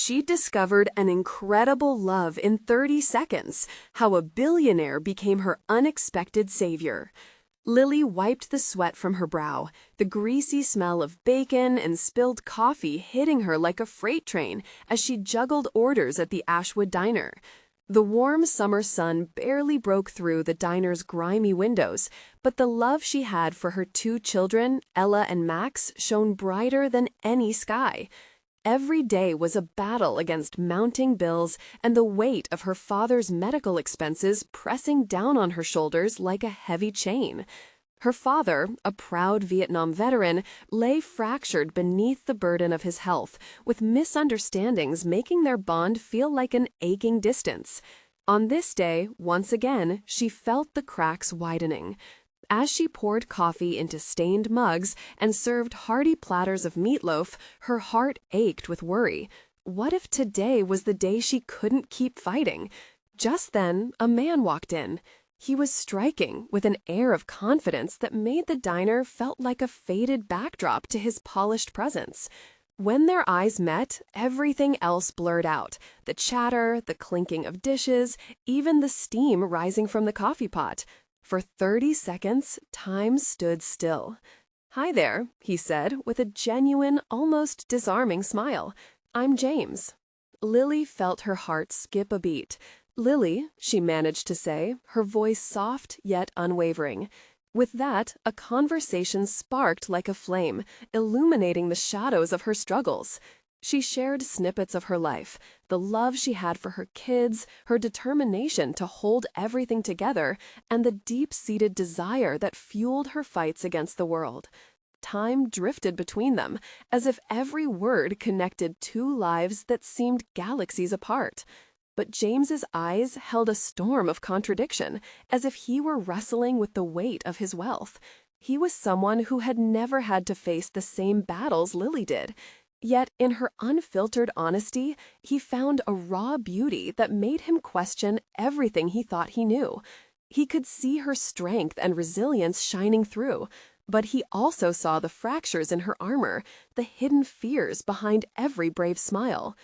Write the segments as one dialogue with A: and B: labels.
A: She discovered an incredible love in 30 seconds, how a billionaire became her unexpected savior. Lily wiped the sweat from her brow, the greasy smell of bacon and spilled coffee hitting her like a freight train as she juggled orders at the Ashwood Diner. The warm summer sun barely broke through the diner's grimy windows, but the love she had for her two children, Ella and Max, shone brighter than any sky. Every day was a battle against mounting bills and the weight of her father's medical expenses pressing down on her shoulders like a heavy chain. Her father, a proud Vietnam veteran, lay fractured beneath the burden of his health, with misunderstandings making their bond feel like an aching distance. On this day, once again, she felt the cracks widening. As she poured coffee into stained mugs and served hearty platters of meatloaf, her heart ached with worry. What if today was the day she couldn't keep fighting? Just then, a man walked in. He was striking, with an air of confidence that made the diner felt like a faded backdrop to his polished presence. When their eyes met, everything else blurred out. The chatter, the clinking of dishes, even the steam rising from the coffee pot. For 30 seconds, time stood still. "Hi there," he said, with a genuine, almost disarming smile. "I'm James." Lily felt her heart skip a beat. "Lily," she managed to say, her voice soft yet unwavering. With that, a conversation sparked like a flame, illuminating the shadows of her struggles. She shared snippets of her life, the love she had for her kids, her determination to hold everything together, and the deep-seated desire that fueled her fights against the world. Time drifted between them, as if every word connected two lives that seemed galaxies apart. But James's eyes held a storm of contradiction, as if he were wrestling with the weight of his wealth. He was someone who had never had to face the same battles Lily did. Yet, in her unfiltered honesty, he found a raw beauty that made him question everything he thought he knew. He could see her strength and resilience shining through, but he also saw the fractures in her armor, the hidden fears behind every brave smile.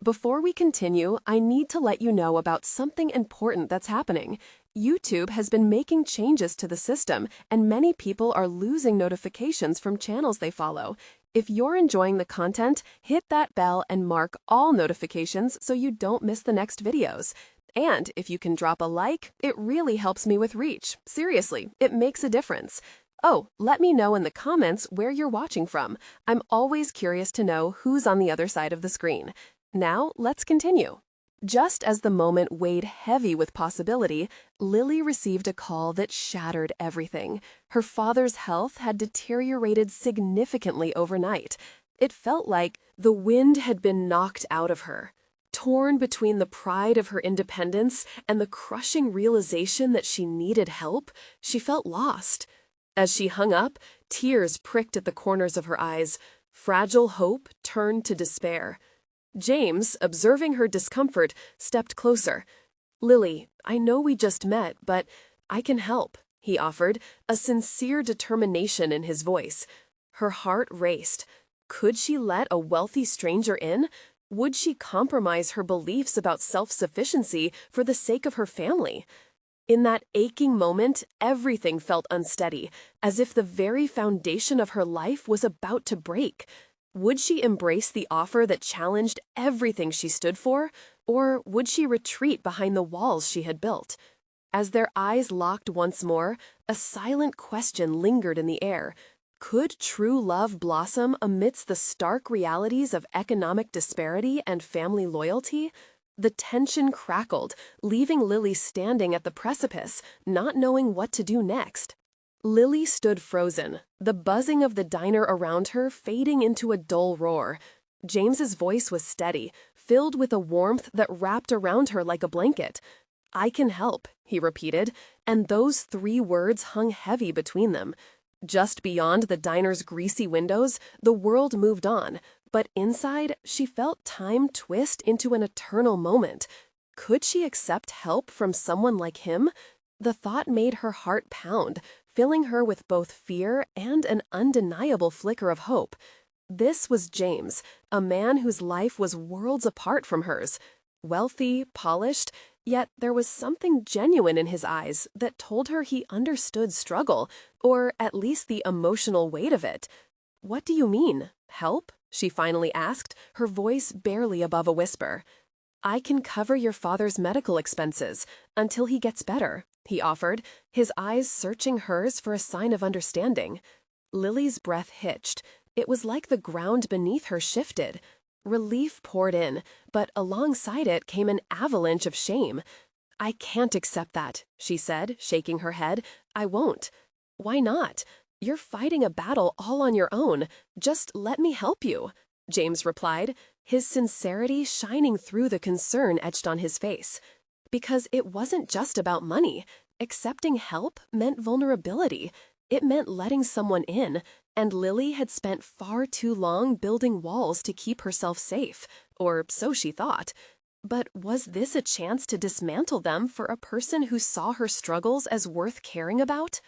A: Before we continue, I need to let you know about something important that's happening. YouTube has been making changes to the system, and many people are losing notifications from channels they follow. If you're enjoying the content, hit that bell and mark all notifications so you don't miss the next videos. And if you can drop a like, it really helps me with reach. Seriously, it makes a difference. Oh, let me know in the comments where you're watching from. I'm always curious to know who's on the other side of the screen. Now, let's continue. Just as the moment weighed heavy with possibility, Lily received a call that shattered everything. Her father's health had deteriorated significantly overnight. It felt like the wind had been knocked out of her. Torn between the pride of her independence and the crushing realization that she needed help, she felt lost. As she hung up, tears pricked at the corners of her eyes. Fragile hope turned to despair. James, observing her discomfort, stepped closer. "Lily, I know we just met, but I can help," he offered, a sincere determination in his voice. Her heart raced. Could she let a wealthy stranger in? Would she compromise her beliefs about self-sufficiency for the sake of her family? In that aching moment, everything felt unsteady, as if the very foundation of her life was about to break. Would she embrace the offer that challenged everything she stood for, or would she retreat behind the walls she had built? As their eyes locked once more, a silent question lingered in the air. Could true love blossom amidst the stark realities of economic disparity and family loyalty? The tension crackled, leaving Lily standing at the precipice, not knowing what to do next. Lily stood frozen, the buzzing of the diner around her fading into a dull roar. James's voice was steady, filled with a warmth that wrapped around her like a blanket. "I can help," he repeated, and those 3 words hung heavy between them. Just beyond the diner's greasy windows, the world moved on, but inside, she felt time twist into an eternal moment. Could she accept help from someone like him? The thought made her heart pound, filling her with both fear and an undeniable flicker of hope. This was James, a man whose life was worlds apart from hers. Wealthy, polished, yet there was something genuine in his eyes that told her he understood struggle, or at least the emotional weight of it. "What do you mean? Help?" she finally asked, her voice barely above a whisper. "I can cover your father's medical expenses until he gets better," he offered, his eyes searching hers for a sign of understanding. Lily's breath hitched. It was like the ground beneath her shifted. Relief poured in, but alongside it came an avalanche of shame. "I can't accept that," she said, shaking her head. "I won't." "Why not? You're fighting a battle all on your own. Just let me help you," James replied, his sincerity shining through the concern etched on his face. Because it wasn't just about money. Accepting help meant vulnerability. It meant letting someone in, and Lily had spent far too long building walls to keep herself safe, or so she thought. But was this a chance to dismantle them for a person who saw her struggles as worth caring about?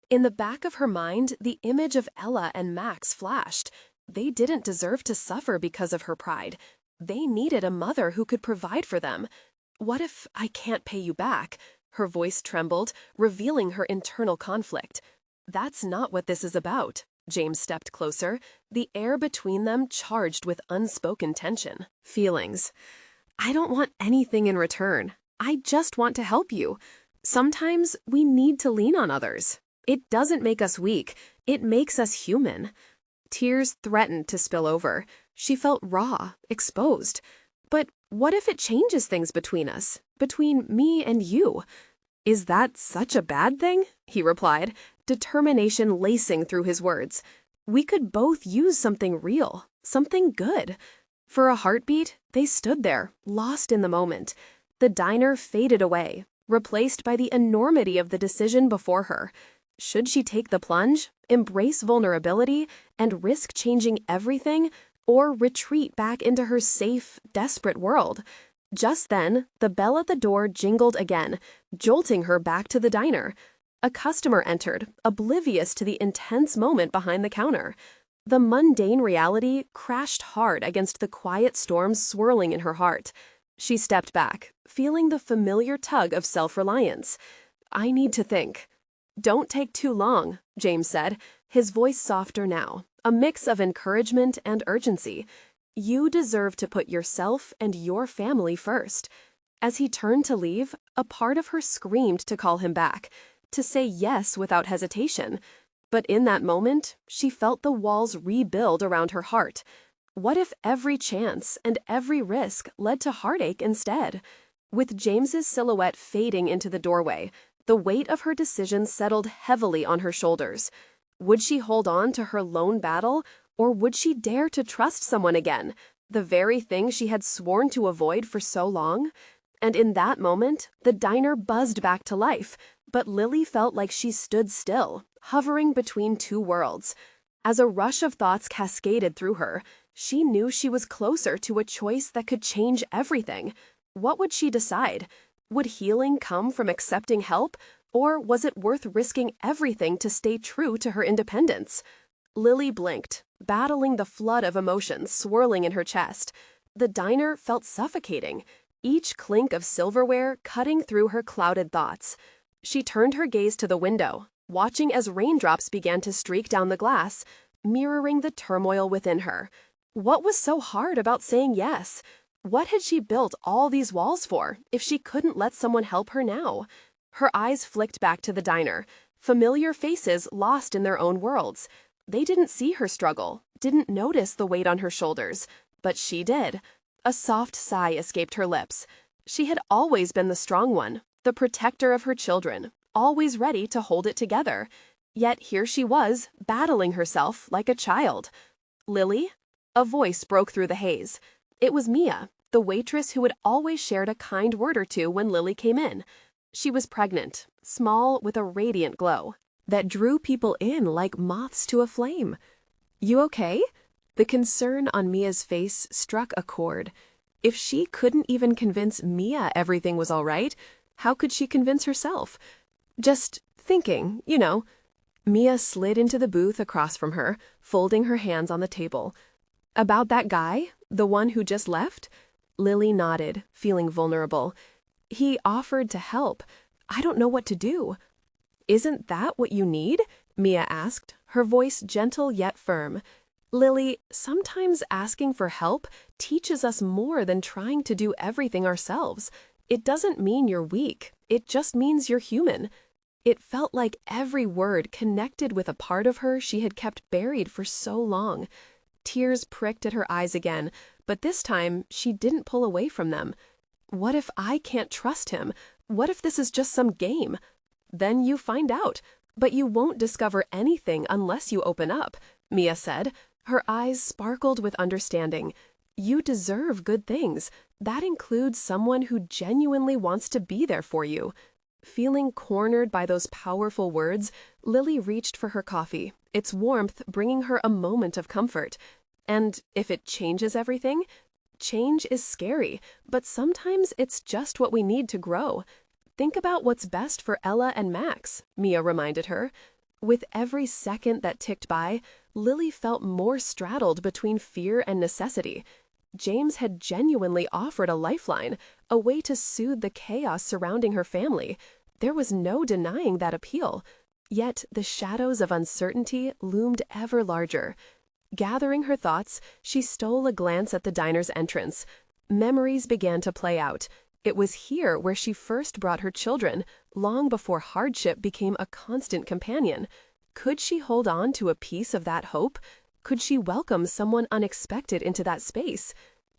A: In the back of her mind, the image of Ella and Max flashed. They didn't deserve to suffer because of her pride. They needed a mother who could provide for them. "What if I can't pay you back?" Her voice trembled, revealing her internal conflict. "That's not what this is about." James stepped closer, the air between them charged with unspoken tension. "Feelings. I don't want anything in return. I just want to help you. Sometimes we need to lean on others. It doesn't make us weak. It makes us human." Tears threatened to spill over. She felt raw, exposed. "But what if it changes things between us? Between me and you?" "Is that such a bad thing?" he replied, determination lacing through his words. "We could both use something real, something good." For a heartbeat, they stood there, lost in the moment. The diner faded away, replaced by the enormity of the decision before her. Should she take the plunge, embrace vulnerability, and risk changing everything, or retreat back into her safe, desperate world? Just then, the bell at the door jingled again, jolting her back to the diner. A customer entered, oblivious to the intense moment behind the counter. The mundane reality crashed hard against the quiet storms swirling in her heart. She stepped back, feeling the familiar tug of self-reliance. "I need to think." "Don't take too long," James said, his voice softer now, a mix of encouragement and urgency. "You deserve to put yourself and your family first." As he turned to leave, a part of her screamed to call him back, to say yes without hesitation. But in that moment, she felt the walls rebuild around her heart. What if every chance and every risk led to heartache instead? With James's silhouette fading into the doorway, the weight of her decision settled heavily on her shoulders. Would she hold on to her lone battle, or would she dare to trust someone again, the very thing she had sworn to avoid for so long? And in that moment, the diner buzzed back to life, but Lily felt like she stood still, hovering between two worlds. As a rush of thoughts cascaded through her, she knew she was closer to a choice that could change everything. What would she decide? Would healing come from accepting help, or was it worth risking everything to stay true to her independence? Lily blinked, battling the flood of emotions swirling in her chest. The diner felt suffocating, each clink of silverware cutting through her clouded thoughts. She turned her gaze to the window, watching as raindrops began to streak down the glass, mirroring the turmoil within her. What was so hard about saying yes? What had she built all these walls for if she couldn't let someone help her now? Her eyes flicked back to the diner, familiar faces lost in their own worlds. They didn't see her struggle, didn't notice the weight on her shoulders, but she did. A soft sigh escaped her lips. She had always been the strong one, the protector of her children, always ready to hold it together. Yet here she was, battling herself like a child. "Lily?" A voice broke through the haze. It was Mia, the waitress who had always shared a kind word or two when Lily came in. She was pregnant, small, with a radiant glow that drew people in like moths to a flame. "You okay?" The concern on Mia's face struck a chord. If she couldn't even convince Mia everything was all right, how could she convince herself? "Just thinking, you know." Mia slid into the booth across from her, folding her hands on the table. About that guy? The one who just left? Lily nodded, feeling vulnerable. He offered to help. I don't know what to do. Isn't that what you need? Mia asked, her voice gentle yet firm. Lily, sometimes asking for help teaches us more than trying to do everything ourselves. It doesn't mean you're weak. It just means you're human. It felt like every word connected with a part of her she had kept buried for so long. Tears pricked at her eyes again, but this time she didn't pull away from them. What if I can't trust him? What if this is just some game? Then you find out, but you won't discover anything unless you open up, Mia said. Her eyes sparkled with understanding. You deserve good things. That includes someone who genuinely wants to be there for you. Feeling cornered by those powerful words, Lily reached for her coffee, its warmth bringing her a moment of comfort. And if it changes everything, change is scary, but sometimes it's just what we need to grow. Think about what's best for Ella and Max, Mia reminded her. With every second that ticked by, Lily felt more straddled between fear and necessity. James had genuinely offered a lifeline, a way to soothe the chaos surrounding her family. There was no denying that appeal. Yet the shadows of uncertainty loomed ever larger. Gathering her thoughts, she stole a glance at the diner's entrance. Memories began to play out. It was here where she first brought her children, long before hardship became a constant companion. Could she hold on to a piece of that hope? Could she welcome someone unexpected into that space?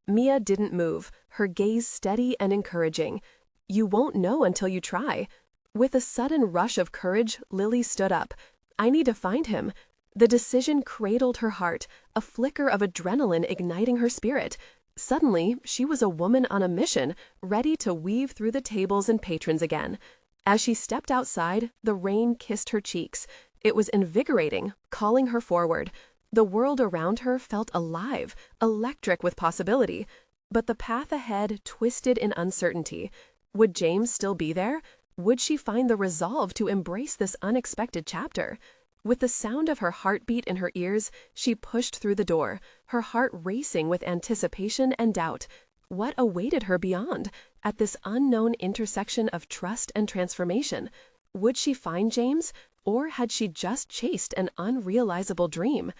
A: Mia didn't move, her gaze steady and encouraging. You won't know until you try. With a sudden rush of courage, Lily stood up. I need to find him. The decision cradled her heart, a flicker of adrenaline igniting her spirit. Suddenly, she was a woman on a mission, ready to weave through the tables and patrons again. As she stepped outside, the rain kissed her cheeks. It was invigorating, calling her forward. The world around her felt alive, electric with possibility. But the path ahead twisted in uncertainty. Would James still be there? Would she find the resolve to embrace this unexpected chapter? With the sound of her heartbeat in her ears, she pushed through the door, her heart racing with anticipation and doubt. What awaited her beyond, at this unknown intersection of trust and transformation? Would she find James, or had she just chased an unrealizable dream?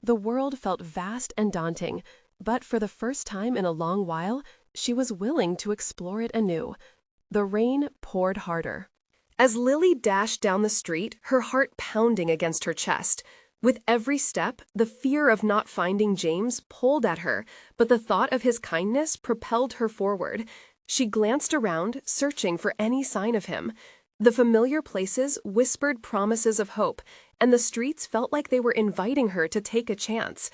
A: The world felt vast and daunting, but for the first time in a long while, she was willing to explore it anew. The rain poured harder. As Lily dashed down the street, her heart pounding against her chest. With every step, the fear of not finding James pulled at her, but the thought of his kindness propelled her forward. She glanced around, searching for any sign of him. The familiar places whispered promises of hope, and the streets felt like they were inviting her to take a chance.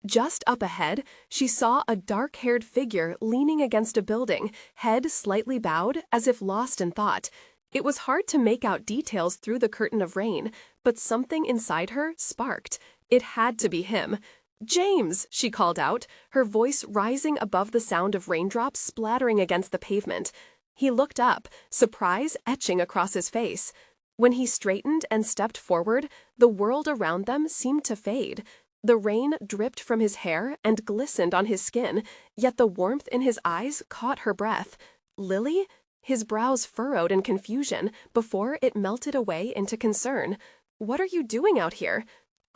A: Just up ahead, she saw a dark-haired figure leaning against a building, head slightly bowed, as if lost in thought. It was hard to make out details through the curtain of rain, but something inside her sparked. It had to be him. "James!" she called out, her voice rising above the sound of raindrops splattering against the pavement. He looked up, surprise etching across his face. When he straightened and stepped forward, the world around them seemed to fade. The rain dripped from his hair and glistened on his skin, yet the warmth in his eyes caught her breath. Lily? His brows furrowed in confusion before it melted away into concern. "What are you doing out here?"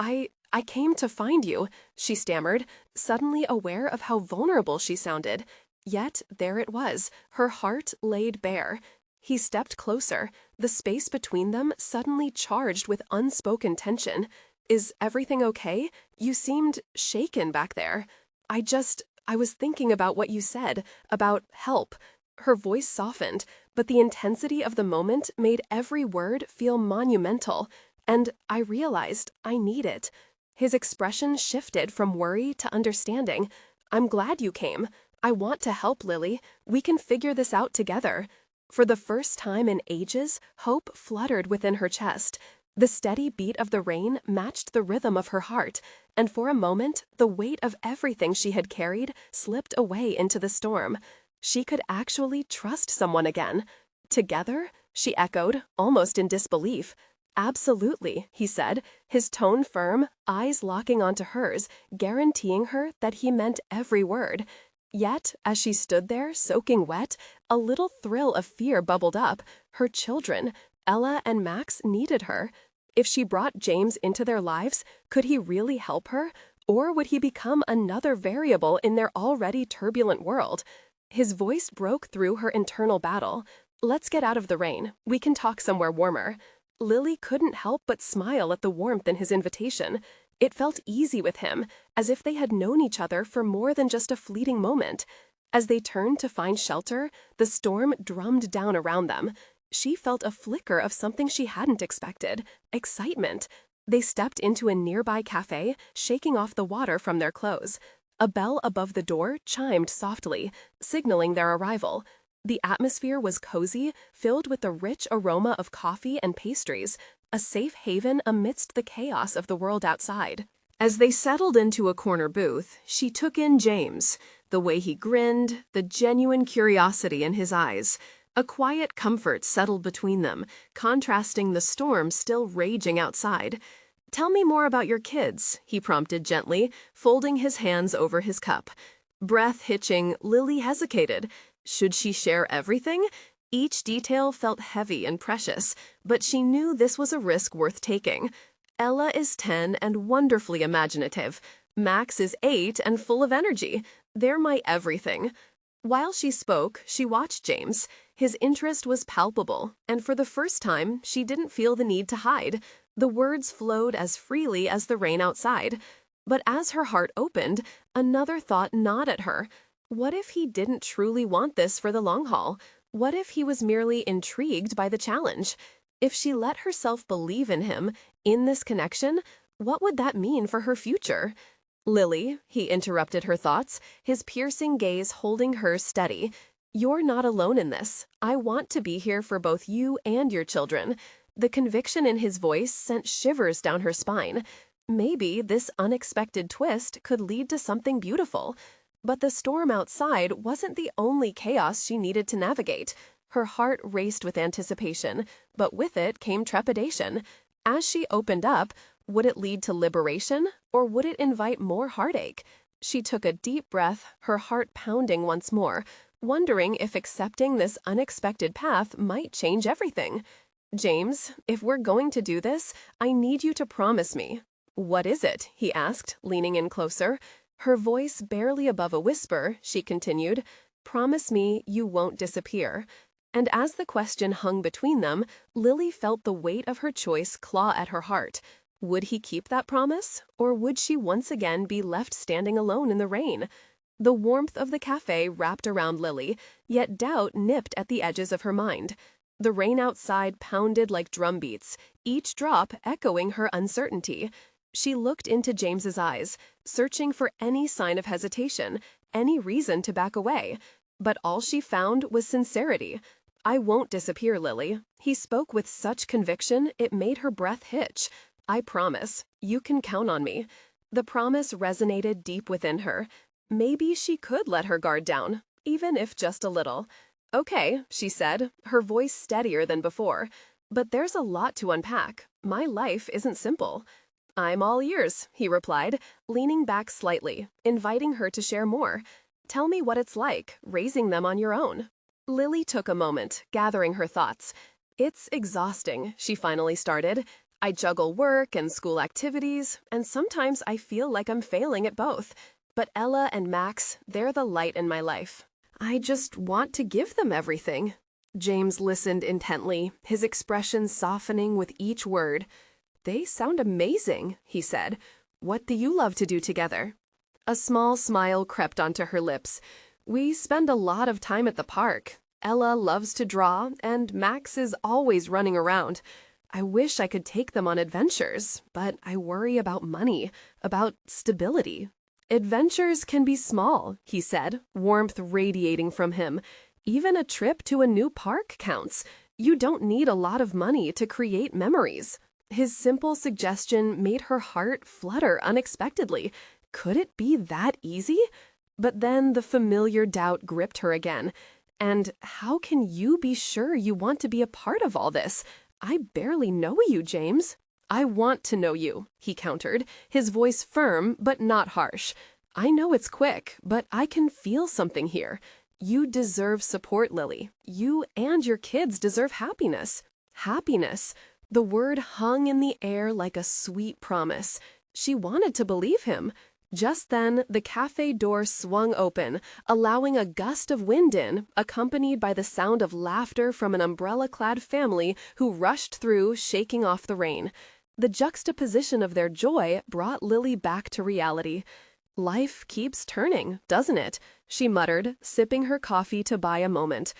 A: I came to find you," she stammered, suddenly aware of how vulnerable she sounded. Yet there it was, her heart laid bare. He stepped closer, the space between them suddenly charged with unspoken tension. "Is everything okay? You seemed shaken back there." I was thinking about what you said, about help." Her voice softened, but the intensity of the moment made every word feel monumental. "And I realized I need it." His expression shifted from worry to understanding. "I'm glad you came. I want to help, Lily. We can figure this out together." For the first time in ages, hope fluttered within her chest. The steady beat of the rain matched the rhythm of her heart, and for a moment, the weight of everything she had carried slipped away into the storm. She could actually trust someone again. "Together?" she echoed, almost in disbelief. Absolutely, he said, his tone firm, eyes locking onto hers, guaranteeing her that he meant every word. Yet, as she stood there, soaking wet, a little thrill of fear bubbled up. Her children, Ella and Max, needed her. If she brought James into their lives, could he really help her? Or would he become another variable in their already turbulent world? His voice broke through her internal battle. Let's get out of the rain. We can talk somewhere warmer. Lily couldn't help but smile at the warmth in his invitation. It felt easy with him, as if they had known each other for more than just a fleeting moment. As they turned to find shelter, the storm drummed down around them. She felt a flicker of something she hadn't expected: excitement. They stepped into a nearby cafe, shaking off the water from their clothes. A bell above the door chimed softly, signaling their arrival. The atmosphere was cozy, filled with the rich aroma of coffee and pastries, a safe haven amidst the chaos of the world outside. As they settled into a corner booth, she took in James, the way he grinned, the genuine curiosity in his eyes. A quiet comfort settled between them, contrasting the storm still raging outside. "Tell me more about your kids," he prompted gently, folding his hands over his cup. Breath hitching, Lily hesitated. Should she share everything? Each detail felt heavy and precious, but she knew this was a risk worth taking. Ella is 10 and wonderfully imaginative. Max is 8 and full of energy. They're my everything. While she spoke, she watched James. His interest was palpable, and for the first time, she didn't feel the need to hide. The words flowed as freely as the rain outside. But as her heart opened, another thought gnawed at her. What if he didn't truly want this for the long haul? What if he was merely intrigued by the challenge? If she let herself believe in him, in this connection, what would that mean for her future? "Lily," he interrupted her thoughts, his piercing gaze holding hers steady. "You're not alone in this. I want to be here for both you and your children." The conviction in his voice sent shivers down her spine. Maybe this unexpected twist could lead to something beautiful. But the storm outside wasn't the only chaos she needed to navigate. Her heart raced with anticipation, but with it came trepidation. As she opened up, would it lead to liberation, or would it invite more heartache? She took a deep breath, her heart pounding once more, wondering if accepting this unexpected path might change everything. "James, if we're going to do this, I need you to promise me." "What is it?" he asked, leaning in closer. Her voice barely above a whisper, she continued, "Promise me you won't disappear." And as the question hung between them, Lily felt the weight of her choice claw at her heart. Would he keep that promise, or would she once again be left standing alone in the rain? The warmth of the cafe wrapped around Lily, yet doubt nipped at the edges of her mind. The rain outside pounded like drumbeats, each drop echoing her uncertainty. She looked into James's eyes, searching for any sign of hesitation, any reason to back away. But all she found was sincerity. "I won't disappear, Lily." He spoke with such conviction it made her breath hitch. "I promise. You can count on me." The promise resonated deep within her. Maybe she could let her guard down, even if just a little. "Okay," she said, her voice steadier than before. "But there's a lot to unpack. My life isn't simple." "I'm all ears," he replied, leaning back slightly, inviting her to share more. "Tell me what it's like, raising them on your own." Lily took a moment, gathering her thoughts. "It's exhausting," she finally started. "I juggle work and school activities, and sometimes I feel like I'm failing at both. But Ella and Max, they're the light in my life. I just want to give them everything." James listened intently, his expression softening with each word. "They sound amazing," he said. "What do you love to do together?" A small smile crept onto her lips. "We spend a lot of time at the park. Ella loves to draw, and Max is always running around. I wish I could take them on adventures, but I worry about money, about stability." "Adventures can be small," he said, warmth radiating from him. "Even a trip to a new park counts. You don't need a lot of money to create memories." His simple suggestion made her heart flutter unexpectedly. Could it be that easy? But then the familiar doubt gripped her again. "And how can you be sure you want to be a part of all this? I barely know you, James. I want to know you, he countered, his voice firm but not harsh. I know it's quick, but I can feel something here. You deserve support, Lily. You and your kids deserve happiness. Happiness. The word hung in the air like a sweet promise. She wanted to believe him. Just then, the cafe door swung open, allowing a gust of wind in, accompanied by the sound of laughter from an umbrella-clad family who rushed through, shaking off the rain. The juxtaposition of their joy brought Lily back to reality. Life keeps turning, doesn't it? She muttered, sipping her coffee to buy a moment.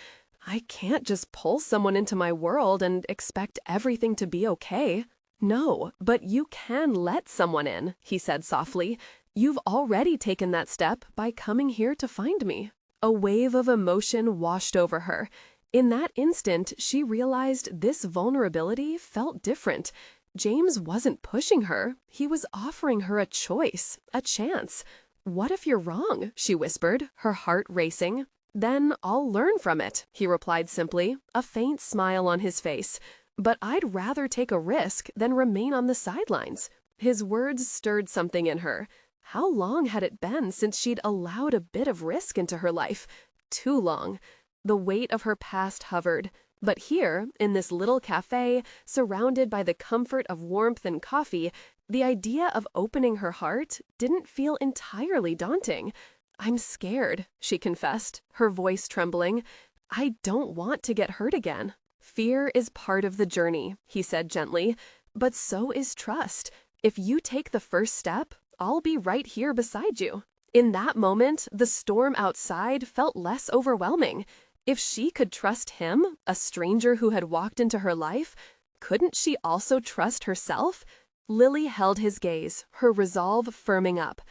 A: I can't just pull someone into my world and expect everything to be okay. No, but you can let someone in, he said softly. You've already taken that step by coming here to find me. A wave of emotion washed over her. In that instant, she realized this vulnerability felt different. James wasn't pushing her. He was offering her a choice, a chance. What if you're wrong? She whispered, her heart racing. Then I'll learn from it, he replied simply, a faint smile on his face. But I'd rather take a risk than remain on the sidelines. His words stirred something in her. How long had it been since she'd allowed a bit of risk into her life? Too long. The weight of her past hovered. But here, in this little cafe, surrounded by the comfort of warmth and coffee, the idea of opening her heart didn't feel entirely daunting. I'm scared, she confessed, her voice trembling. I don't want to get hurt again. Fear is part of the journey, he said gently, but so is trust. If you take the first step, I'll be right here beside you. In that moment, the storm outside felt less overwhelming. If she could trust him, a stranger who had walked into her life, couldn't she also trust herself? Lily held his gaze, her resolve firming up.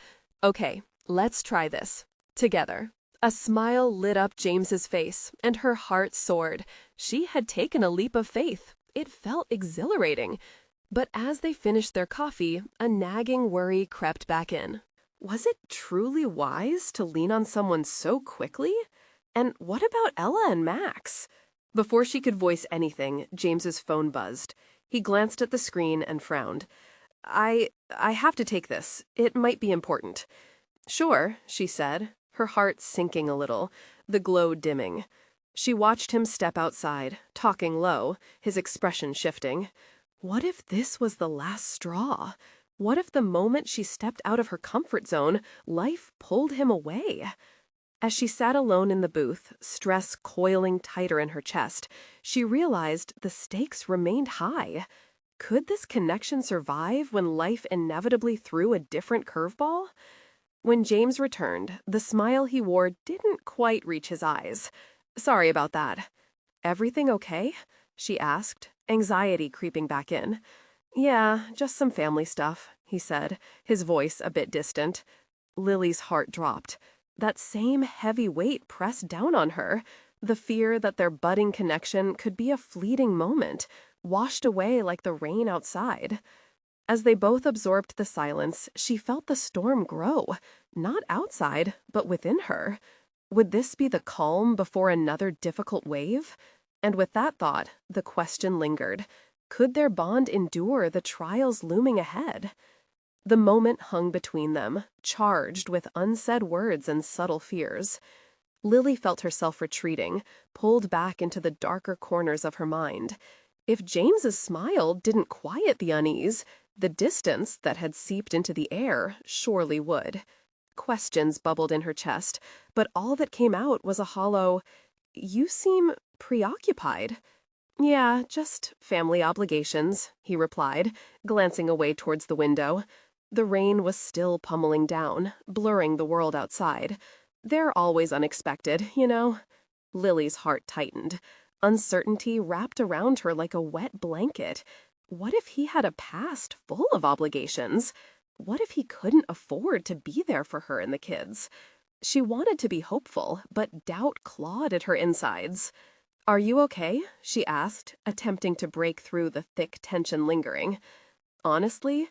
A: Okay, let's try this. Together. A smile lit up James's face, and her heart soared. She had taken a leap of faith. It felt exhilarating. But as they finished their coffee, a nagging worry crept back in. Was it truly wise to lean on someone so quickly? And what about Ella and Max? Before she could voice anything, James's phone buzzed. He glanced at the screen and frowned. I have to take this. It might be important. Sure, she said, her heart sinking a little, the glow dimming. She watched him step outside, talking low, his expression shifting. What if this was the last straw? What if the moment she stepped out of her comfort zone, life pulled him away? As she sat alone in the booth, stress coiling tighter in her chest, she realized the stakes remained high. Could this connection survive when life inevitably threw a different curveball? When James returned, the smile he wore didn't quite reach his eyes. Sorry about that. Everything okay? She asked, anxiety creeping back in. Yeah, just some family stuff, he said, his voice a bit distant. Lily's heart dropped. That same heavy weight pressed down on her, the fear that their budding connection could be a fleeting moment, washed away like the rain outside. As they both absorbed the silence, she felt the storm grow, not outside, but within her. Would this be the calm before another difficult wave? And with that thought, the question lingered. Could their bond endure the trials looming ahead? The moment hung between them, charged with unsaid words and subtle fears. Lily felt herself retreating, pulled back into the darker corners of her mind. If James's smile didn't quiet the unease, the distance that had seeped into the air surely would. Questions bubbled in her chest, but all that came out was a hollow, "You seem preoccupied." "Yeah, just family obligations," he replied, glancing away towards the window. The rain was still pummeling down, blurring the world outside. They're always unexpected, you know. Lily's heart tightened. Uncertainty wrapped around her like a wet blanket. What if he had a past full of obligations? What if he couldn't afford to be there for her and the kids? She wanted to be hopeful, but doubt clawed at her insides. "Are you okay?" she asked, attempting to break through the thick tension lingering. "Honestly?"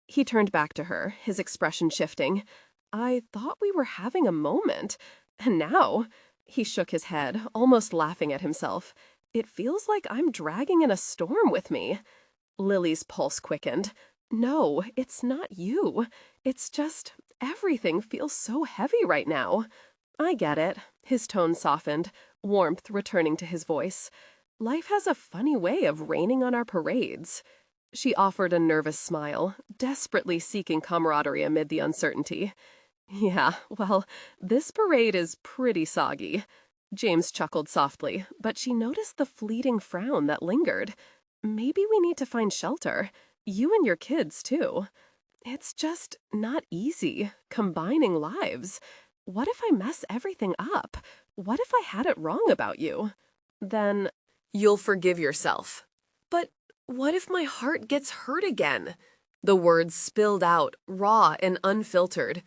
A: He turned back to her, his expression shifting. "I thought we were having a moment. And now—" He shook his head, almost laughing at himself. It feels like I'm dragging in a storm with me. Lily's pulse quickened. No, it's not you. It's just everything feels so heavy right now. I get it. His tone softened, warmth returning to his voice. Life has a funny way of raining on our parades. She offered a nervous smile, desperately seeking camaraderie amid the uncertainty. Yeah, well, this parade is pretty soggy. James chuckled softly, but she noticed the fleeting frown that lingered. Maybe we need to find shelter. You and your kids, too. It's just not easy, combining lives. What if I mess everything up? What if I had it wrong about you? Then you'll forgive yourself. But what if my heart gets hurt again? The words spilled out, raw and unfiltered.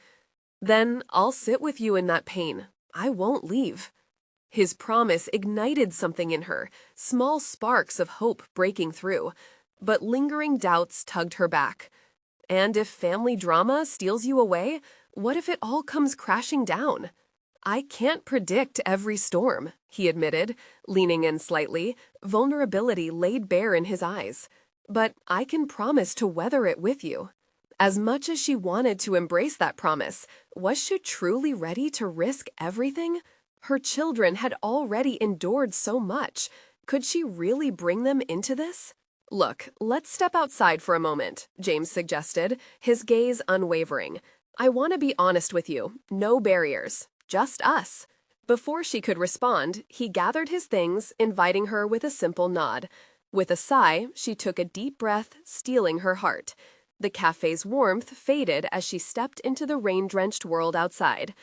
A: Then I'll sit with you in that pain. I won't leave. His promise ignited something in her, small sparks of hope breaking through. But lingering doubts tugged her back. And if family drama steals you away, what if it all comes crashing down? I can't predict every storm, he admitted, leaning in slightly, vulnerability laid bare in his eyes. But I can promise to weather it with you. As much as she wanted to embrace that promise, was she truly ready to risk everything? Her children had already endured so much. Could she really bring them into this? Look, let's step outside for a moment, James suggested, his gaze unwavering. I want to be honest with you. No barriers. Just us. Before she could respond, he gathered his things, inviting her with a simple nod. With a sigh, she took a deep breath, steeling her heart. The cafe's warmth faded as she stepped into the rain-drenched world outside.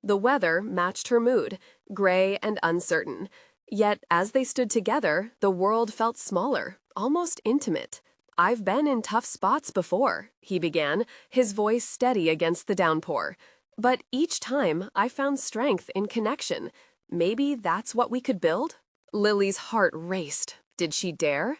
A: The weather matched her mood, gray and uncertain. Yet, as they stood together, the world felt smaller, almost intimate. I've been in tough spots before, he began, his voice steady against the downpour. But each time, I found strength in connection. Maybe that's what we could build? Lily's heart raced. Did she dare?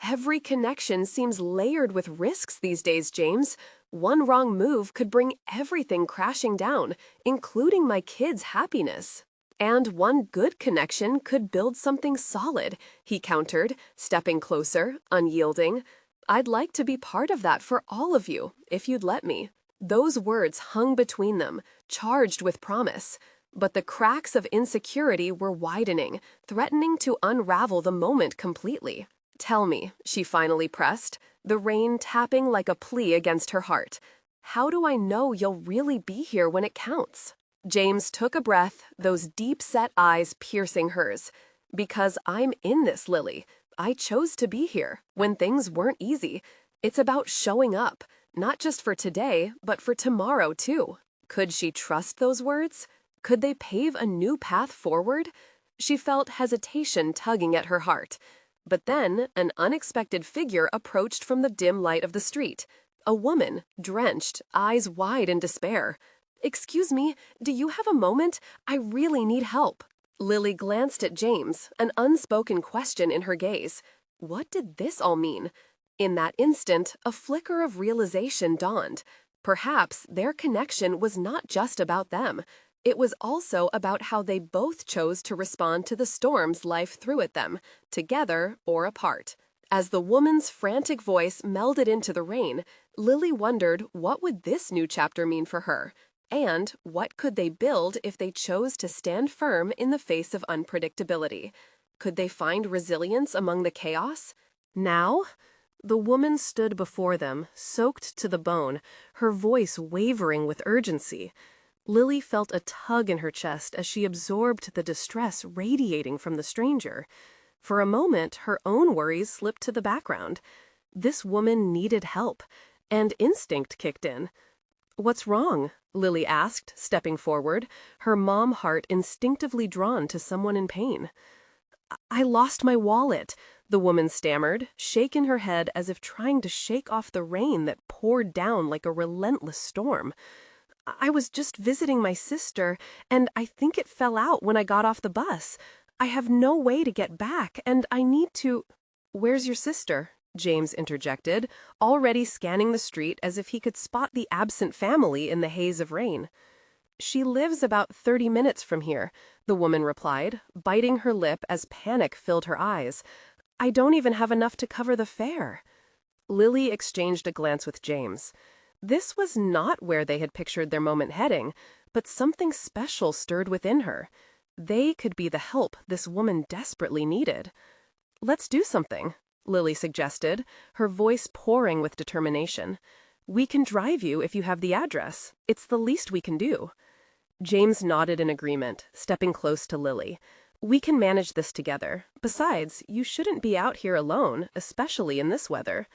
A: Every connection seems layered with risks these days, James. One wrong move could bring everything crashing down, including my kids' happiness. And one good connection could build something solid, he countered, stepping closer, unyielding. I'd like to be part of that for all of you, if you'd let me. Those words hung between them, charged with promise. But the cracks of insecurity were widening, threatening to unravel the moment completely. Tell me, she finally pressed, the rain tapping like a plea against her heart. How do I know you'll really be here when it counts? James took a breath, those deep-set eyes piercing hers. Because I'm in this, Lily. I chose to be here, when things weren't easy. It's about showing up, not just for today, but for tomorrow, too. Could she trust those words? Could they pave a new path forward? She felt hesitation tugging at her heart. But then, an unexpected figure approached from the dim light of the street. A woman, drenched, eyes wide in despair. "Excuse me, do you have a moment? I really need help." Lily glanced at James, an unspoken question in her gaze. What did this all mean? In that instant, a flicker of realization dawned. Perhaps their connection was not just about them. It was also about how they both chose to respond to the storms life threw at them, together or apart. As the woman's frantic voice melded into the rain, Lily wondered what would this new chapter mean for her, and what could they build if they chose to stand firm in the face of unpredictability. Could they find resilience among the chaos? Now? The woman stood before them, soaked to the bone, her voice wavering with urgency. Lily felt a tug in her chest as she absorbed the distress radiating from the stranger. For a moment, her own worries slipped to the background. This woman needed help, and instinct kicked in. "What's wrong?" Lily asked, stepping forward, her mom heart instinctively drawn to someone in pain. "I lost my wallet," the woman stammered, shaking her head as if trying to shake off the rain that poured down like a relentless storm. "I was just visiting my sister, and I think it fell out when I got off the bus. I have no way to get back, and I need to—" "Where's your sister?" James interjected, already scanning the street as if he could spot the absent family in the haze of rain. She lives about 30 minutes from here, the woman replied, biting her lip as panic filled her eyes. I don't even have enough to cover the fare. Lily exchanged a glance with James. This was not where they had pictured their moment heading, but something special stirred within her. They could be the help this woman desperately needed. Let's do something, Lily suggested, her voice pouring with determination. We can drive you if you have the address. It's the least we can do. James nodded in agreement, stepping close to Lily. We can manage this together. Besides, you shouldn't be out here alone, especially in this weather.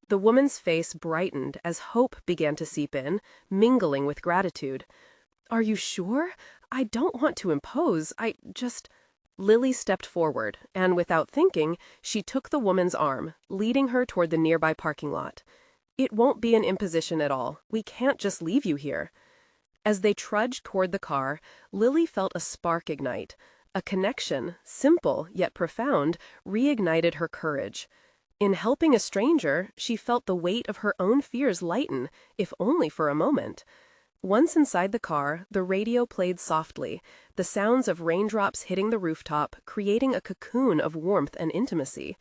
A: The woman's face brightened as hope began to seep in, mingling with gratitude. Are you sure? I don't want to impose. Lily stepped forward, and without thinking, she took the woman's arm, leading her toward the nearby parking lot. It won't be an imposition at all. We can't just leave you here. As they trudged toward the car, Lily felt a spark ignite. A connection, simple yet profound, reignited her courage. In helping a stranger, she felt the weight of her own fears lighten, if only for a moment. Once inside the car, the radio played softly, the sounds of raindrops hitting the rooftop, creating a cocoon of warmth and intimacy.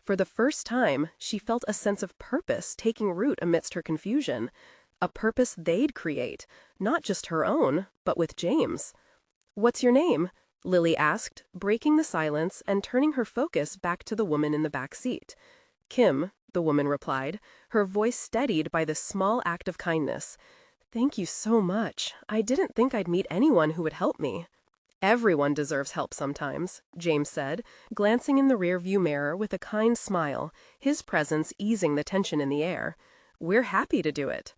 A: For the first time, she felt a sense of purpose taking root amidst her confusion. A purpose they'd create, not just her own, but with James. What's your name? Lily asked, breaking the silence and turning her focus back to the woman in the back seat. Kim, the woman replied, her voice steadied by this small act of kindness. Thank you so much. I didn't think I'd meet anyone who would help me. Everyone deserves help sometimes, James said, glancing in the rearview mirror with a kind smile, his presence easing the tension in the air. We're happy to do it.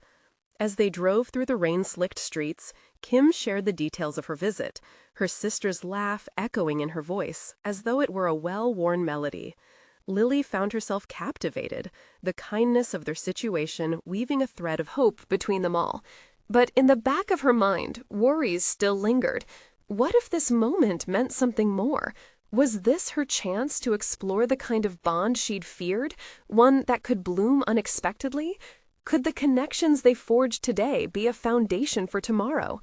A: As they drove through the rain-slicked streets, Kim shared the details of her visit, her sister's laugh echoing in her voice, as though it were a well-worn melody. Lily found herself captivated, the kindness of their situation weaving a thread of hope between them all. But in the back of her mind, worries still lingered. What if this moment meant something more? Was this her chance to explore the kind of bond she'd feared, one that could bloom unexpectedly? Could the connections they forged today be a foundation for tomorrow?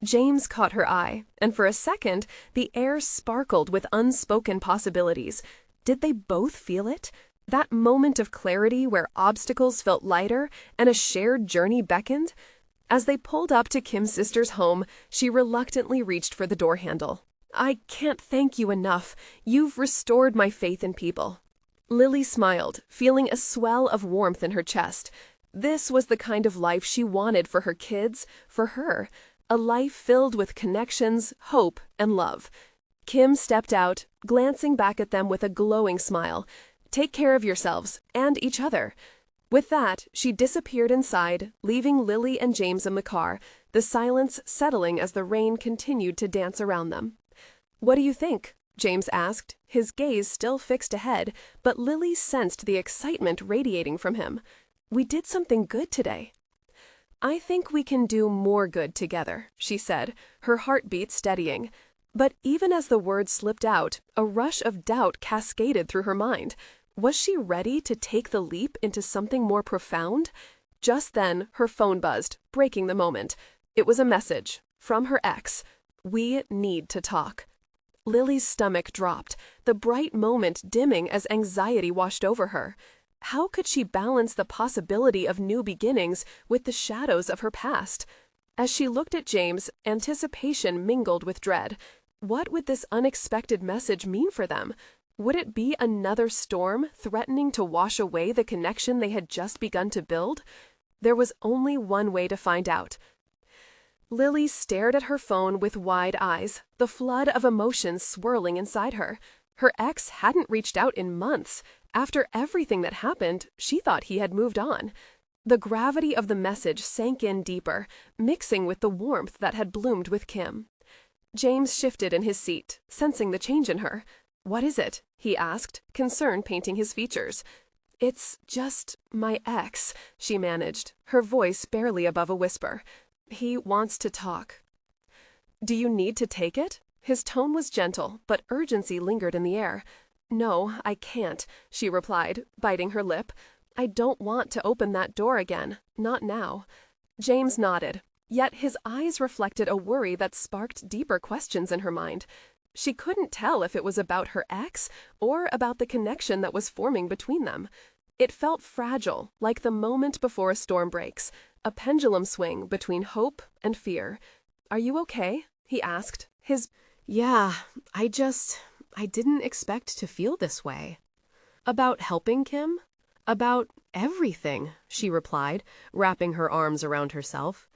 A: James caught her eye, and for a second, the air sparkled with unspoken possibilities. Did they both feel it? That moment of clarity where obstacles felt lighter and a shared journey beckoned? As they pulled up to Kim's sister's home, she reluctantly reached for the door handle. I can't thank you enough. You've restored my faith in people. Lily smiled, feeling a swell of warmth in her chest. This was the kind of life she wanted for her kids, for her. A life filled with connections, hope, and love. Kim stepped out, glancing back at them with a glowing smile. Take care of yourselves, and each other. With that, she disappeared inside, leaving Lily and James in the car, the silence settling as the rain continued to dance around them. What do you think? James asked, his gaze still fixed ahead, but Lily sensed the excitement radiating from him. We did something good today. I think we can do more good together, she said, her heartbeat steadying. But even as the words slipped out, a rush of doubt cascaded through her mind. Was she ready to take the leap into something more profound? Just then, her phone buzzed, breaking the moment. It was a message from her ex. We need to talk. Lily's stomach dropped, the bright moment dimming as anxiety washed over her. How could she balance the possibility of new beginnings with the shadows of her past? As she looked at James, anticipation mingled with dread. What would this unexpected message mean for them? Would it be another storm threatening to wash away the connection they had just begun to build? There was only one way to find out. Lily stared at her phone with wide eyes, the flood of emotions swirling inside her. Her ex hadn't reached out in months. After everything that happened, she thought he had moved on. The gravity of the message sank in deeper, mixing with the warmth that had bloomed with Kim. James shifted in his seat, sensing the change in her. What is it? He asked, concern painting his features. It's just my ex, she managed, her voice barely above a whisper. He wants to talk. Do you need to take it? His tone was gentle, but urgency lingered in the air. No, I can't, she replied, biting her lip. I don't want to open that door again, not now. James nodded. Yet his eyes reflected a worry that sparked deeper questions in her mind. She couldn't tell if it was about her ex or about the connection that was forming between them. It felt fragile, like the moment before a storm breaks, a pendulum swing between hope and fear. "Are you okay?" he asked. "Yeah, I didn't expect to feel this way." "About helping Kim?" "About everything," she replied, wrapping her arms around herself.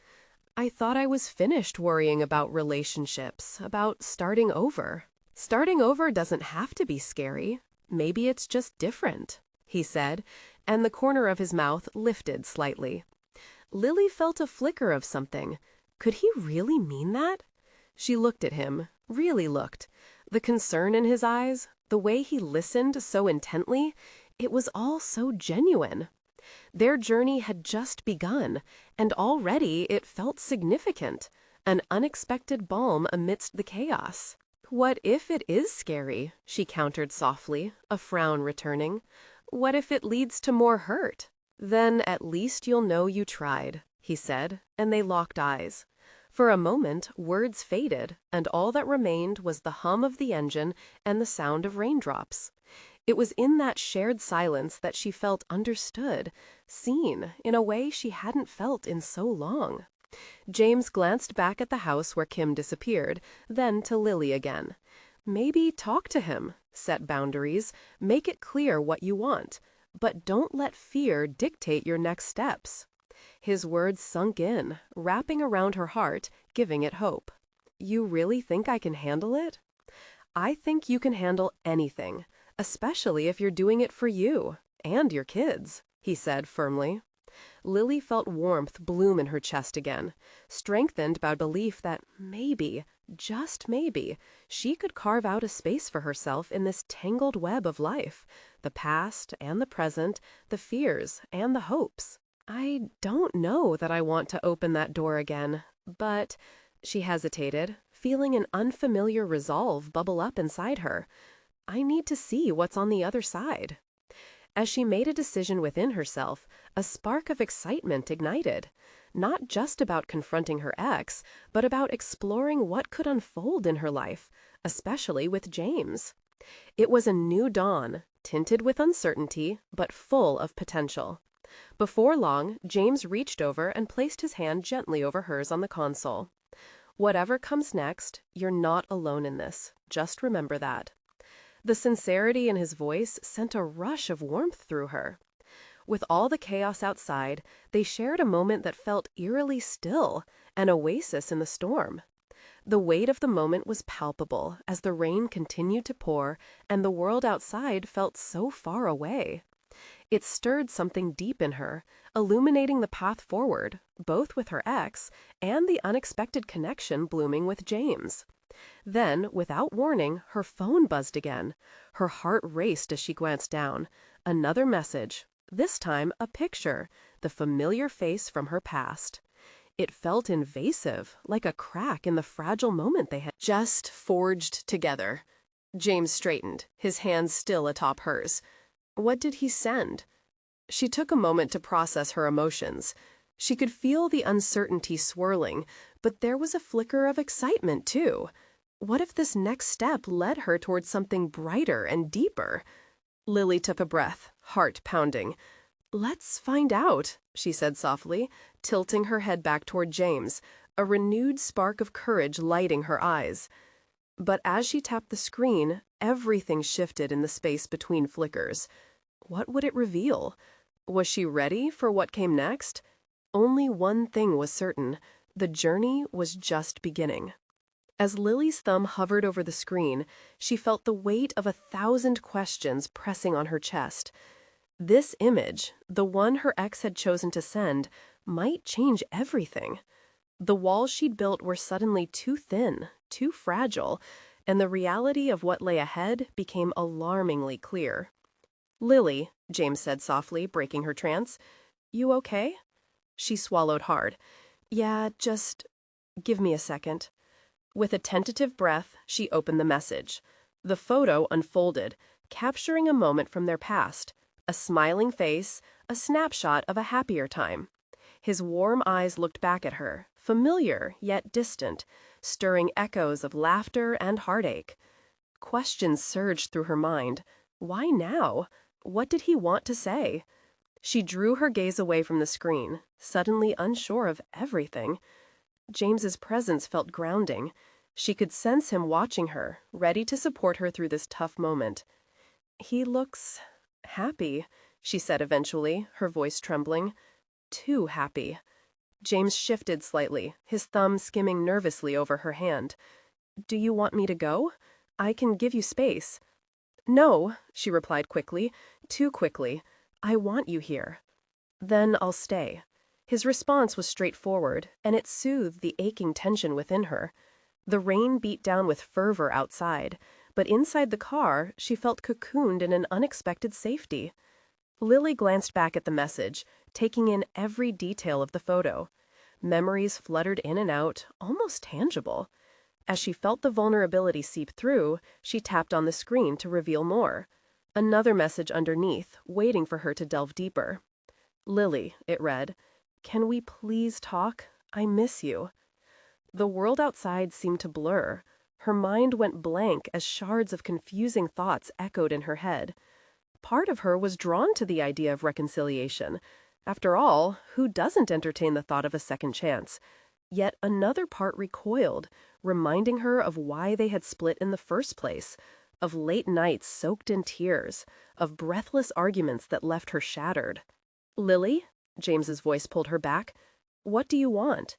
A: "I thought I was finished worrying about relationships, about starting over." "Starting over doesn't have to be scary. Maybe it's just different," he said, and the corner of his mouth lifted slightly. Lily felt a flicker of something. Could he really mean that? She looked at him, really looked. The concern in his eyes, the way he listened so intently, it was all so genuine. Their journey had just begun, and already it felt significant, an unexpected balm amidst the chaos. "What if it is scary?" she countered softly, a frown returning. "What if it leads to more hurt?" "Then at least you'll know you tried," he said, and they locked eyes. For a moment, words faded, and all that remained was the hum of the engine and the sound of raindrops. It was in that shared silence that she felt understood, seen in a way she hadn't felt in so long. James glanced back at the house where Kim disappeared, then to Lily again. Maybe talk to him, set boundaries, make it clear what you want, but don't let fear dictate your next steps. His words sunk in, wrapping around her heart, giving it hope. "You really think I can handle it?" "I think you can handle anything, especially if you're doing it for you and your kids," he said firmly. Lily felt warmth bloom in her chest again, strengthened by belief that maybe, just maybe, she could carve out a space for herself in this tangled web of life, the past and the present, the fears and the hopes. "I don't know that I want to open that door again, but," she hesitated, feeling an unfamiliar resolve bubble up inside her, "I need to see what's on the other side." As she made a decision within herself, a spark of excitement ignited, not just about confronting her ex, but about exploring what could unfold in her life, especially with James. It was a new dawn, tinted with uncertainty, but full of potential. Before long, James reached over and placed his hand gently over hers on the console. "Whatever comes next, you're not alone in this. Just remember that." The sincerity in his voice sent a rush of warmth through her. With all the chaos outside, they shared a moment that felt eerily still, an oasis in the storm. The weight of the moment was palpable as the rain continued to pour and the world outside felt so far away. It stirred something deep in her, illuminating the path forward, both with her ex and the unexpected connection blooming with James. Then, without warning, her phone buzzed again. Her heart raced as she glanced down. Another message, this time a picture, the familiar face from her past. It felt invasive, like a crack in the fragile moment they had just forged together. James straightened, his hands still atop hers. What did he send? She took a moment to process her emotions. She could feel the uncertainty swirling, but there was a flicker of excitement, too. What if this next step led her towards something brighter and deeper? Lily took a breath, heart pounding. "Let's find out," she said softly, tilting her head back toward James, a renewed spark of courage lighting her eyes. But as she tapped the screen, everything shifted in the space between flickers. What would it reveal? Was she ready for what came next? Only one thing was certain. The journey was just beginning. As Lily's thumb hovered over the screen, she felt the weight of 1,000 questions pressing on her chest. This image, the one her ex had chosen to send, might change everything. The walls she'd built were suddenly too thin, too fragile, and the reality of what lay ahead became alarmingly clear. "Lily," James said softly, breaking her trance, "you okay?" She swallowed hard. "Yeah, just give me a second." With a tentative breath, she opened the message. The photo unfolded, capturing a moment from their past, a smiling face, a snapshot of a happier time.
B: His warm eyes looked back at her, familiar yet distant, stirring echoes of laughter and heartache. Questions surged through her mind. Why now? What did he want to say? She drew her gaze away from the screen, suddenly unsure of everything. James's presence felt grounding. She could sense him watching her, ready to support her through this tough moment. "He looks happy," she said eventually, her voice trembling. "Too happy." James shifted slightly, his thumb skimming nervously over her hand. "Do you want me to go? I can give you space." "No," she replied quickly, too quickly. "I want you here." "Then I'll stay." His response was straightforward, and it soothed the aching tension within her. The rain beat down with fervor outside, but inside the car, she felt cocooned in an unexpected safety. Lily glanced back at the message, taking in every detail of the photo. Memories fluttered in and out, almost tangible. As she felt the vulnerability seep through, she tapped on the screen to reveal more. Another message underneath, waiting for her to delve deeper. "Lily," it read, "can we please talk? I miss you." The world outside seemed to blur. Her mind went blank as shards of confusing thoughts echoed in her head. Part of her was drawn to the idea of reconciliation. After all, who doesn't entertain the thought of a second chance? Yet another part recoiled, reminding her of why they had split in the first place, of late nights soaked in tears, of breathless arguments that left her shattered. "Lily?" James's voice pulled her back. "What do you want?"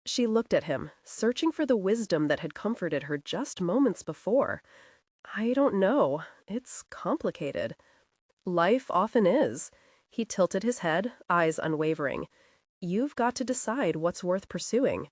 B: She looked at him, searching for the wisdom that had comforted her just moments before. "I don't know. It's complicated." "Life often is." He tilted his head, eyes unwavering. "You've got to decide what's worth pursuing.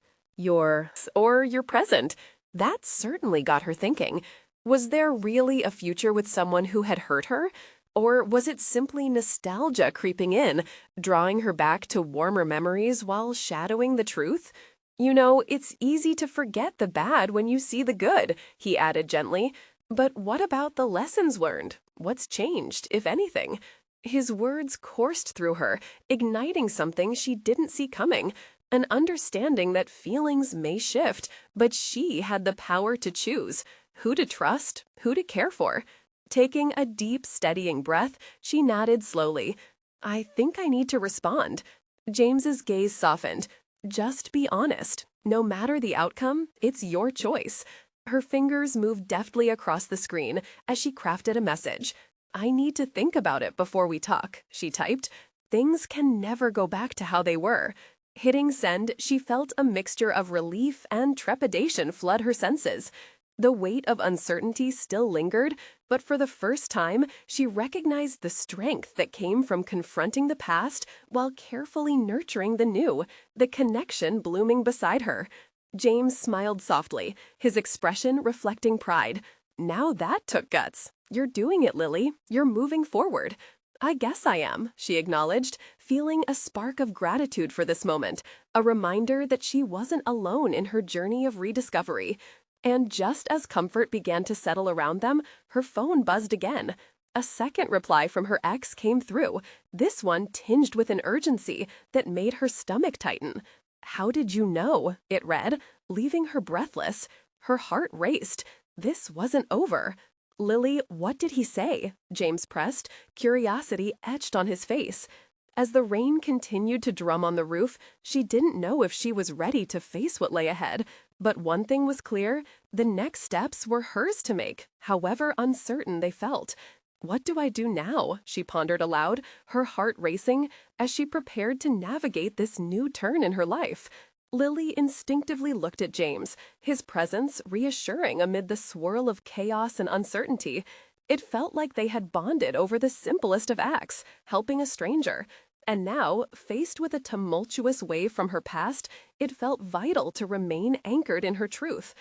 A: Or your present." That certainly got her thinking. Was there really a future with someone who had hurt her? Or was it simply nostalgia creeping in, drawing her back to warmer memories while shadowing the truth? "You know, it's easy to forget the bad when you see the good," he added gently. "But what about the lessons learned? What's changed, if anything?" His words coursed through her, igniting something she didn't see coming, an understanding that feelings may shift, but she had the power to choose who to trust, who to care for. Taking a deep, steadying breath, she nodded slowly. "I think I need to respond." James's gaze softened. "Just be honest. No matter the outcome, it's your choice." Her fingers moved deftly across the screen as she crafted a message. "I need to think about it before we talk," she typed. "Things can never go back to how they were." Hitting send, she felt a mixture of relief and trepidation flood her senses. The weight of uncertainty still lingered, but for the first time, she recognized the strength that came from confronting the past while carefully nurturing the new, the connection blooming beside her. James smiled softly, his expression reflecting pride. "Now that took guts. You're doing it, Lily. You're moving forward." "I guess I am," she acknowledged, feeling a spark of gratitude for this moment, a reminder that she wasn't alone in her journey of rediscovery. And just as comfort began to settle around them, her phone buzzed again. A second reply from her ex came through, this one tinged with an urgency that made her stomach tighten. "How did you know?" it read, leaving her breathless. Her heart raced. This wasn't over. "Lily, what did he say?" James pressed, curiosity etched on his face. As the rain continued to drum on the roof, she didn't know if she was ready to face what lay ahead. But one thing was clear, the next steps were hers to make, however uncertain they felt. "What do I do now?" she pondered aloud, her heart racing, as she prepared to navigate this new turn in her life. Lily instinctively looked at James, his presence reassuring amid the swirl of chaos and uncertainty. It felt like they had bonded over the simplest of acts, helping a stranger. And now, faced with a tumultuous wave from her past, it felt vital to remain anchored in her truth.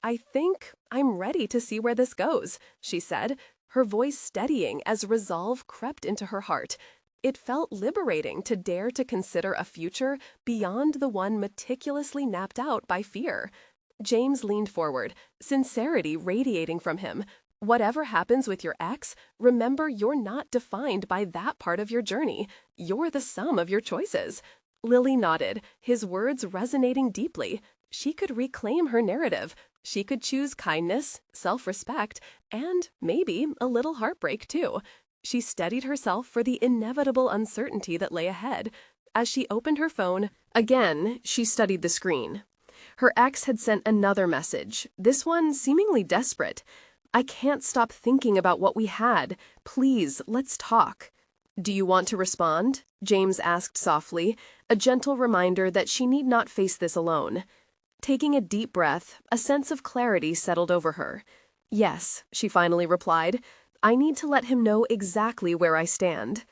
A: "I think I'm ready to see where this goes," she said, her voice steadying as resolve crept into her heart. It felt liberating to dare to consider a future beyond the one meticulously mapped out by fear. James leaned forward, sincerity radiating from him. "Whatever happens with your ex, remember you're not defined by that part of your journey. You're the sum of your choices."
B: Lily nodded, his words resonating deeply. She could reclaim her narrative. She could choose kindness, self-respect, and maybe a little heartbreak, too. She steadied herself for the inevitable uncertainty that lay ahead. As she opened her phone, again, she studied the screen. Her ex had sent another message, this one seemingly desperate. "I can't stop thinking about what we had. Please, let's talk." "Do you want to respond?" James asked softly, a gentle reminder that she need not face this alone. Taking a deep breath, a sense of clarity settled over her. "Yes," she finally replied. "I need to let him know exactly where I stand."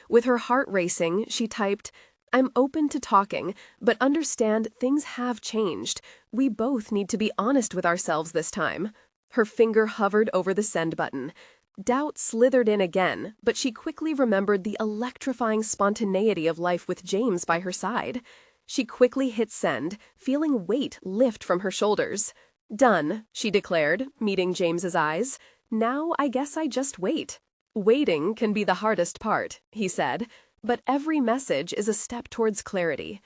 B: With her heart racing, she typed, "I'm open to talking, but understand things have changed. We both need to be honest with ourselves this time." Her finger hovered over the send button. Doubt slithered in again, but she quickly remembered the electrifying spontaneity of life with James by her side. She quickly hit send, feeling weight lift from her shoulders. "Done," she declared, meeting James's eyes. "Now I guess I just wait." "Waiting can be the hardest part," he said, "but every message is a step towards clarity."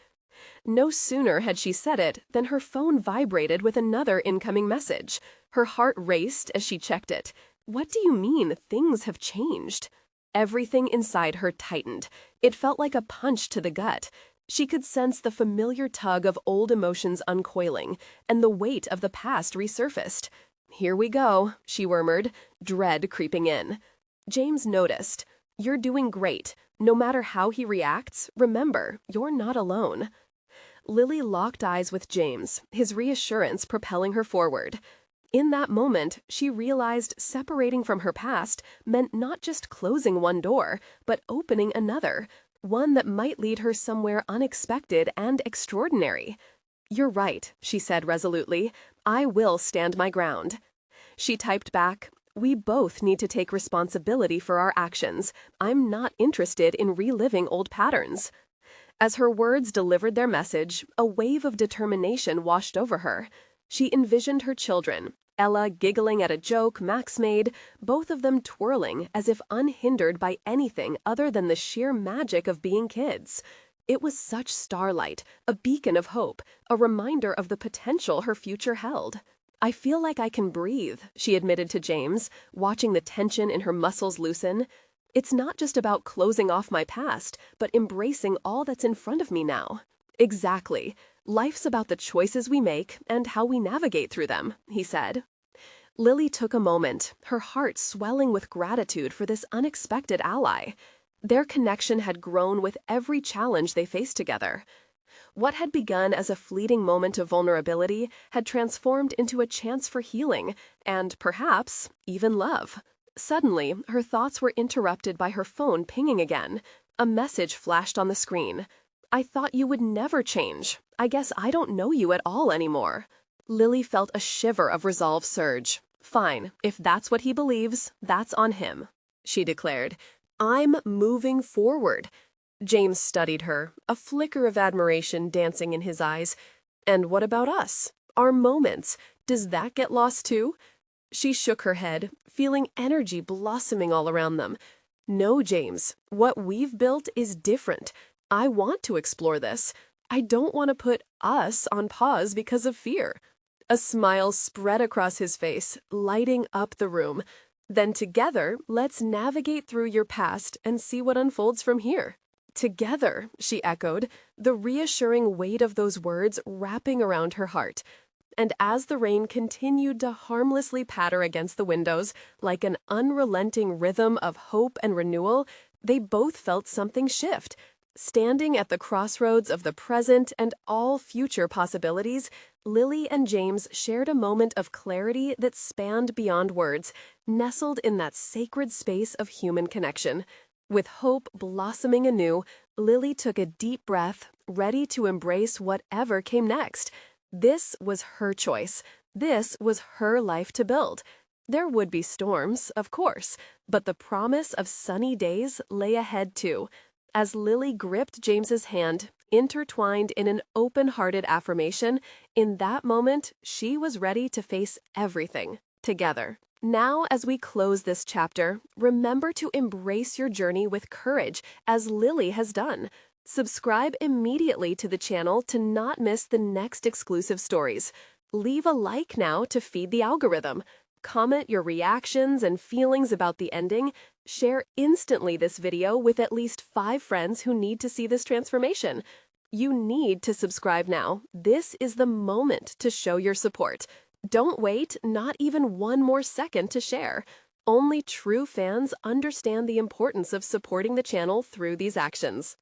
B: No sooner had she said it than her phone vibrated with another incoming message. Her heart raced as she checked it. What do you mean, things have changed? Everything inside her tightened. It felt like a punch to the gut. She could sense the familiar tug of old emotions uncoiling, and the weight of the past resurfaced. "Here we go," she murmured, dread creeping in. James noticed. "You're doing great. No matter how he reacts, remember, you're not alone." Lily locked eyes with James, his reassurance propelling her forward. In that moment, she realized separating from her past meant not just closing one door, but opening another, one that might lead her somewhere unexpected and extraordinary. "You're right," she said resolutely. "I will stand my ground." She typed back, "We both need to take responsibility for our actions. I'm not interested in reliving old patterns." As her words delivered their message, a wave of determination washed over her. She envisioned her children, Ella giggling at a joke Max made, both of them twirling as if unhindered by anything other than the sheer magic of being kids. It was such starlight, a beacon of hope, a reminder of the potential her future held. "I feel like I can breathe," she admitted to James, watching the tension in her muscles loosen. "It's not just about closing off my past, but embracing all that's in front of me now." "Exactly. Life's about the choices we make and how we navigate through them," he said. Lily took a moment, her heart swelling with gratitude for this unexpected ally. Their connection had grown with every challenge they faced together. What had begun as a fleeting moment of vulnerability had transformed into a chance for healing and, perhaps, even love. Suddenly, her thoughts were interrupted by her phone pinging again. A message flashed on the screen. "I thought you would never change. I guess I don't know you at all anymore." Lily felt a shiver of resolve surge. "Fine, if that's what he believes, that's on him," she declared. "I'm moving forward." James studied her, a flicker of admiration dancing in his eyes. "And what about us? Our moments? Does that get lost too?" She shook her head, feeling energy blossoming all around them. "No, James, what we've built is different. I want to explore this. I don't want to put us on pause because of fear." A smile spread across his face, lighting up the room. "Then together, let's navigate through your past and see what unfolds from here." "Together," she echoed, the reassuring weight of those words wrapping around her heart. And as the rain continued to harmlessly patter against the windows, like an unrelenting rhythm of hope and renewal, they both felt something shift. Standing at the crossroads of the present and all future possibilities, Lily and James shared a moment of clarity that spanned beyond words, nestled in that sacred space of human connection. With hope blossoming anew, Lily took a deep breath, ready to embrace whatever came next. This was her choice. This was her life to build. There would be storms, of course, but the promise of sunny days lay ahead too. As Lily gripped James's hand, intertwined in an open-hearted affirmation, in that moment she was ready to face everything together. Now, as we close this chapter, remember to embrace your journey with courage, as Lily has done.
A: Subscribe immediately to the channel to not miss the next exclusive stories. Leave a like now to feed the algorithm. Comment your reactions and feelings about the ending. Share instantly this video with at least 5 friends who need to see this transformation. You need to subscribe now. This is the moment to show your support. Don't wait, not even one more second to share. Only true fans understand the importance of supporting the channel through these actions.